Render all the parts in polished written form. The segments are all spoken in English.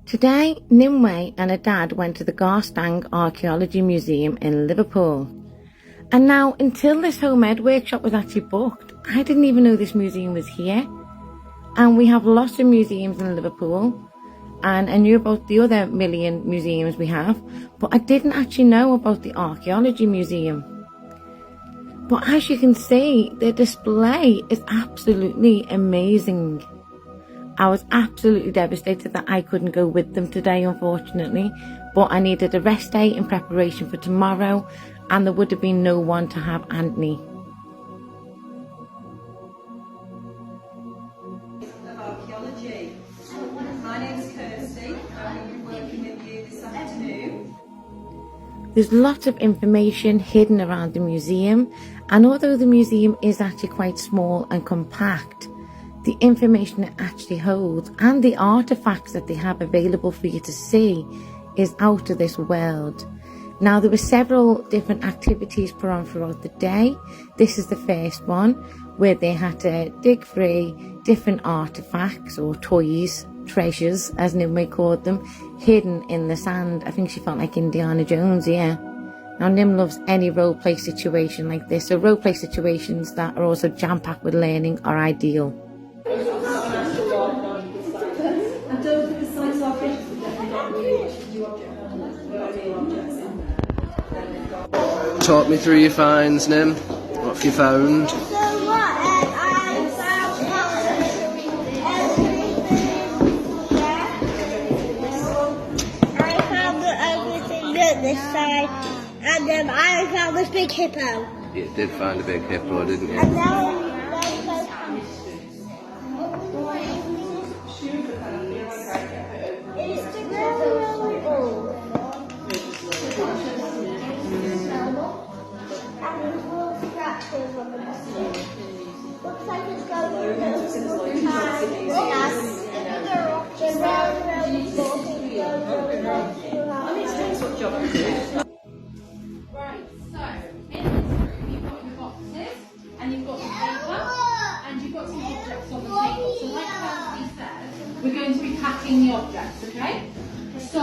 Today, Nimueh and her dad went to the Garstang Archeology Museum in Liverpool. And now, until this home ed workshop was actually booked, I didn't even know this museum was here. And we have lots of museums in Liverpool, and I knew about the other million museums we have, but I didn't actually know about the Archaeology Museum. But as you can see, the display is absolutely amazing. I was absolutely devastated that I couldn't go with them today, unfortunately, but I needed a rest day in preparation for tomorrow, and there would have been no one to have Anthony. Of Archeology. My name's Kirsty. I'll be working with you this afternoon. There's lots of information hidden around the museum, and although the museum is actually quite small and compact, the information it actually holds and the artifacts that they have available for you to see is out of this world. Now, there were several different activities put on throughout the day. This is the first one, where they had to dig free different artifacts or toys, treasures as Nimueh called them, hidden in the sand. I think she felt like Indiana Jones, yeah. Now, Nim loves any role play situation like this, so role play situations that are also jam-packed with learning are ideal. Talk me through your finds, Nim. What have you found? I found everything at this side, and then I found this big hippo. You did find a big hippo, didn't you? And now looks like it's going Right, so in this room you've got your boxes and you've got your paper and you've got some objects on the table. So like Kirsty said, we're going to be packing the objects, okay? So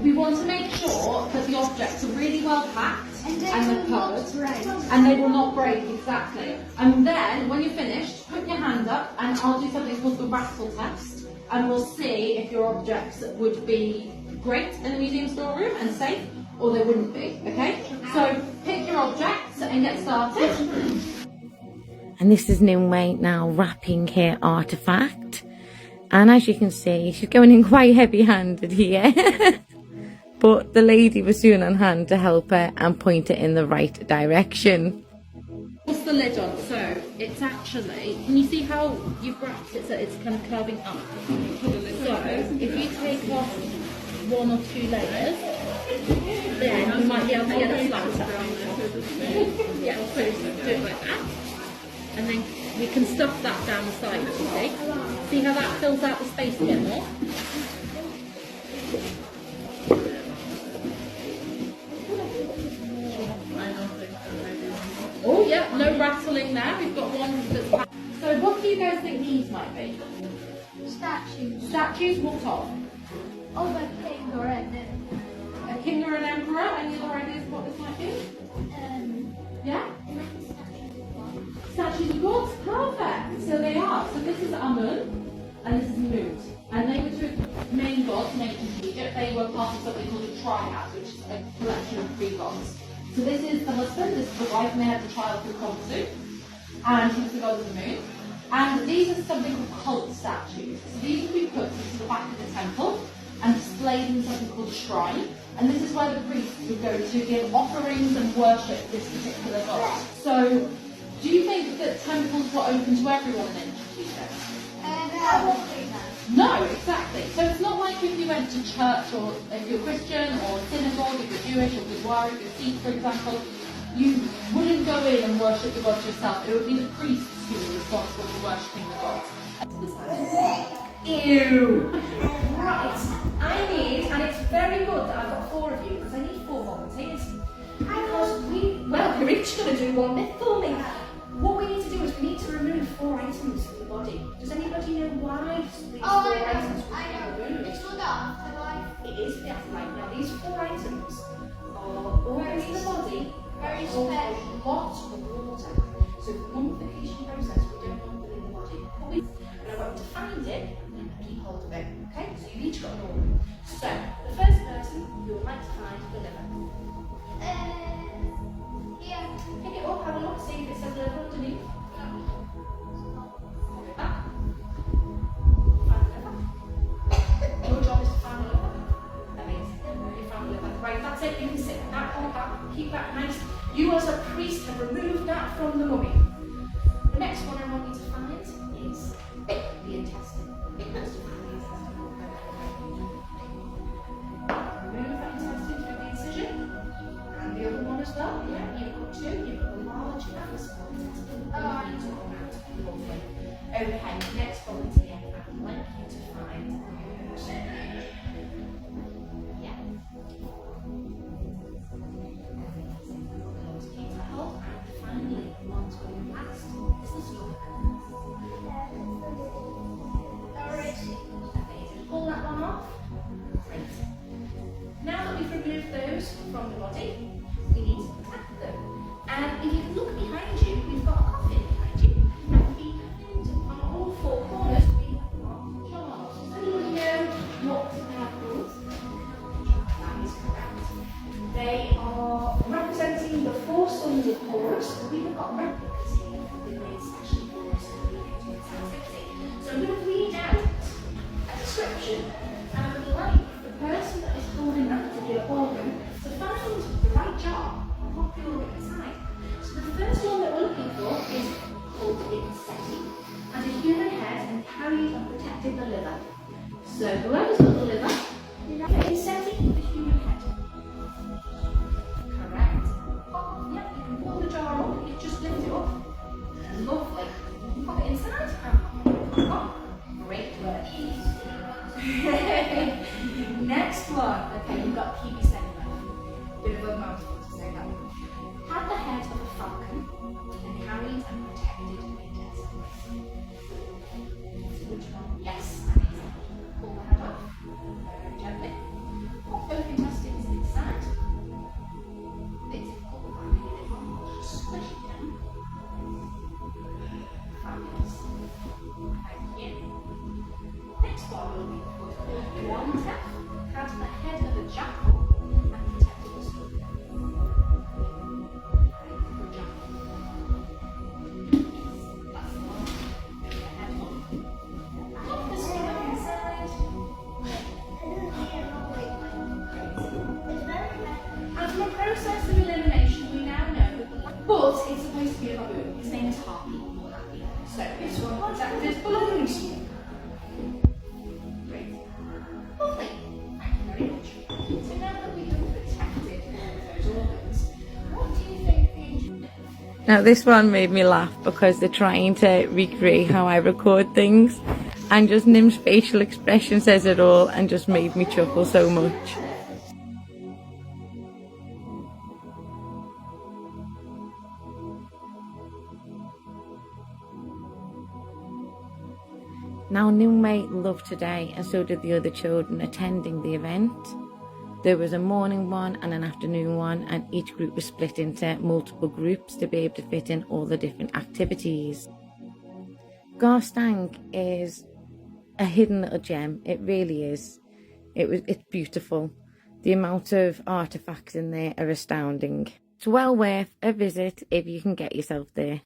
we want to make sure that the objects are really well packed and they're covered and they will not break, exactly. And then when you're finished, put your hand up and I'll do something called the rattle test and we'll see if your objects would be great in a museum storeroom and safe, or they wouldn't be, okay? So pick your objects and get started. And this is Nimueh now wrapping her artefact. And as you can see, she's going in quite heavy-handed here. But the lady was soon on hand to help her and point it in the right direction. What's the lid on? So it's actually, can you see how you've wrapped it so it's kind of curving up? So if you take off one or two layers, then you might be able to get a slanter. Yeah, so do it like that. And then we can stuff that down the side, you see? See how that fills out the space a bit more? Oh yeah, no rattling there. We've got one that's packed. So what do you guys think these might be? statues. Statues, what of? Oh, a king or a A king or an emperor? Any other ideas of what this might be? Yeah? Statues of gods, perfect. So they are. So this is Amun and this is Mut. And they were two main gods in ancient Egypt. They were part of something called a triad, which is a collection of three gods. So this is the husband, this is the wife, and they had the child called Khonsu. And he was the god of the moon. And these are something called cult statues. So these would be put into the back of the temple and displayed in something called a shrine. And this is where the priests would go to give offerings and worship this particular god. So, do you think that temples were open to everyone in ancient Egypt? No, exactly. So it's not like if you went to church, or if you're Christian, or synagogue, if you're Jewish, or boudoir, if you're Sikh, for example, you wouldn't go in and worship the gods yourself. It would be the priests who were responsible for worshipping the gods. Ew! Right, I need, and it's very good that I've got 4 of you, because I need 4 volunteers. Because you're each going to do one bit for me. What we need to do is we need to remove 4 items from the body. Does anybody know why these 4 items would be removed? It's called the the afterlife. Now these 4 items are all in the body, very hold a lot of water. So for the mummification process, we don't want them in the body. And I want you to find it and keep hold of it. Okay? So you've each got an order. So the first person who would like to find the liver. Yeah. Pick it up, have a look, see if it says liver underneath. Back. Find the liver. Your job is to find the liver. Amazing. You found the liver. Right, that's it. You can sit back, hold back, keep that nice. You as a priest have removed that from the mummy. The next one I want you to find is the intestine. Remove that intestine through the incision. And the other one as well. Yeah, you've got 2. You've got the large and the small intestine. Lovely. Okay, next volunteer. I'd like you to find. Yeah. Keep that hold. And finally, one to go last is the stomach. Amazing. Pull that one off. Great. Now that we've removed those from the body, we need to protect them. And if you can look behind you, we've got a coffin behind you. And behind on all 4 corners, we have got jars. Does anyone know what they are called? That is correct. They are representing the 4 sons of Horus. We've got replicas here that we made especially for us in the year 2060. So I'm going to read out a description, and I would like the person that is holding that particular organ to find the right jar and put the organ inside. So the first one that we're looking for is called the inseti, and a human head and carried and protected the liver. So whoever's got the liver, the inseti, the human head. Correct. Oh, yeah, you can pull the jar up, you just lift it up. Lovely. Pop it inside. Oh, great work. Next one. Okay, you've got PB segment. Bit of a mouthful to say that. Had the head of a falcon and carried and protected the intestine. Which one? Yes, amazing. Pull the head off very gently. Pop both intestines inside. Bit difficult, but I'm really difficult. Just squish it down. Fabulous. Thank you. Next one will be one tap. Had the head of a jackal and protected the stomach. Jackal. That's the one. Put the head on. Pop the stomach inside. And from a process of elimination, we now know that but it's supposed to be a baboon. His name is Harpy or Happy. So this one protected balloons. Great. Lovely. Thank you very much. So now that we have protected those organs, what do you think the Now this one made me laugh because they're trying to recreate how I record things, and just Nim's facial expression says it all and just made me chuckle so much. Now Nimueh loved today, and so did the other children attending the event. There was a morning one and an afternoon one, and each group was split into multiple groups to be able to fit in all the different activities. Garstang is a hidden little gem. It really is. It's beautiful. The amount of artifacts in there are astounding. It's well worth a visit if you can get yourself there.